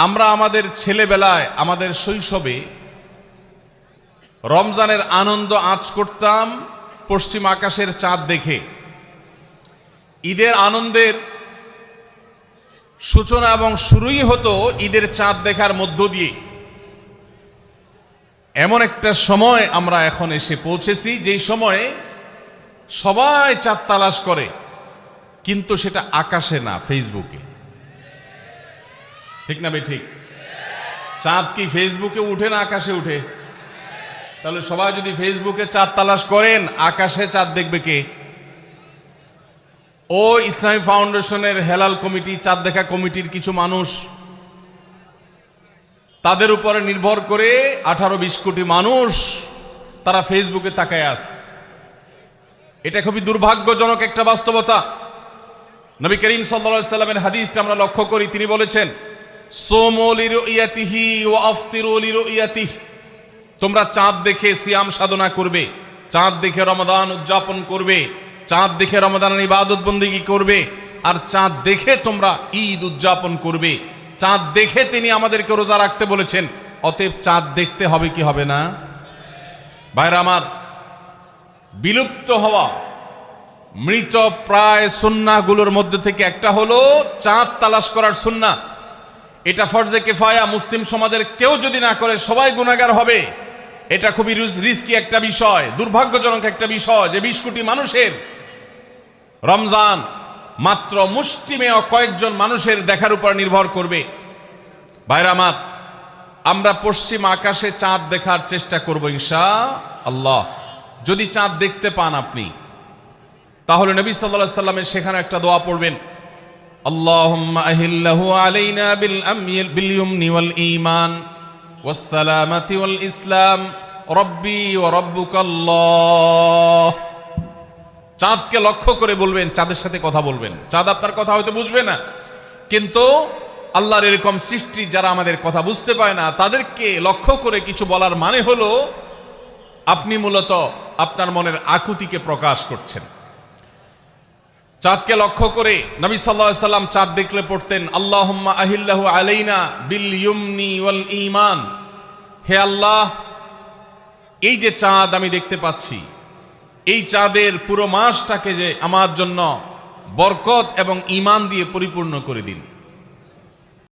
আমরা আমাদের ছেলেবেলায়, আমাদের শৈশবে রমজানের আনন্দ আঁচ করতাম পশ্চিম আকাশের চাঁদ দেখে। ঈদের আনন্দের সূচনা এবং শুরুই হতো ঈদের চাঁদ দেখার মধ্য দিয়ে। এমন একটা সময় আমরা এখন এসে পৌঁছেছি যেই সময়ে সবাই চাঁদ তালাশ করে, কিন্তু সেটা আকাশে না, ফেসবুকে। ঠিক না ভাই? ঠিক। চাঁদ কি ফেসবুকে উঠে না আকাশে উঠে? তাহলে সবাই যদি ফেসবুকে চাঁদ তালাশ করেন, আকাশে চাঁদ দেখবে কে? ও ইসলামী ফাউন্ডেশনের হেলাল কমিটি, চাঁদ দেখা কমিটির কিছু মানুষ, তাদের উপরে নির্ভর করে 18-20 কোটি মানুষ তারা ফেসবুকে তাকায় আছে। এটা খুবই দুর্ভাগ্যজনক একটা বাস্তবতা। নবী করিম সাল্লাল্লাহু আলাইহি সাল্লামের হাদিসটা আমরা লক্ষ্য করি, তিনি বলেছেন, সোমু লিরুইয়াতিহি ওয়া আফতিরু লিরুইয়াতিহি, তোমরা চাঁদ দেখে সিয়াম সাধনা করবে, চাঁদ দেখে রমাদান উদযাপন করবে, চাঁদ দেখে রমাদানের ইবাদত বন্দেগী করবে, আর চাঁদ দেখে তোমরা ঈদ উদযাপন করবে। চাঁদ দেখে তিনি আমাদেরকে রোজা রাখতে বলেছেন। অতএব চাঁদ দেখতে হবে কি হবে না? ভাইরা আমার, বিলুপ্ত হওয়া মৃত প্রায় সুন্নাহগুলোর মধ্যে থেকে একটা হলো চাঁদ তালাশ করার সুন্নাহ। এটা ফরজে কিফায়া, মুসলিম সমাজের কেউ যদি না করে সবাই গুনাহগার হবে। এটা খুবই রিস্কি একটা বিষয়, দুর্ভাগ্যজনক একটা বিষয় যে 20 কোটি মানুষের রমজান মাত্র মুষ্টিমেয় কয়েকজন মানুষের দেখার উপর নির্ভর করবে। ভাইরা আমার, আমরা পশ্চিম আকাশে চাঁদ দেখার চেষ্টা করব ইনশাআল্লাহ। যদি চাঁদ দেখতে পান আপনি, তাহলে নবী সাল্লাল্লাহু আলাইহি সাল্লামের সেখানে একটা দোয়া পড়বেন, আল্লাহুম্মা আহিল্লাহু আলাইনা বিল ইয়ুমনি ওয়াল ঈমান ওয়াস সালামাতি ওয়াল ইসলাম রব্বি ওয়া রাব্বুকাল্লাহ। চাঁদকে লক্ষ্য করে বলবেন, চাঁদের সাথে কথা বলবেন। চাঁদ আপনার কথা হয়তো বুঝবে না, কিন্তু আল্লাহর এরকম সৃষ্টি যারা আমাদের কথা বুঝতে পায় না, তাদেরকে লক্ষ্য করে কিছু বলার মানে হলো আপনি মূলত আপনার মনের আকুতিকে প্রকাশ করছেন। চাঁদকে লক্ষ্য করে নবী সাল্লাল্লাহু আলাইহি সাল্লাম চাঁদ দেখলে পড়তেন, আল্লাহুম্মা আহিল্লাহু আলাইনা বিল ইয়ুমনি ওয়াল ঈমান। হে আল্লাহ, এই যে চাঁদ আমি দেখতে পাচ্ছি, এই চাঁদের পুরো মাসটাকে যে আমার জন্য বরকত এবং ঈমান দিয়ে পরিপূর্ণ করে দিন।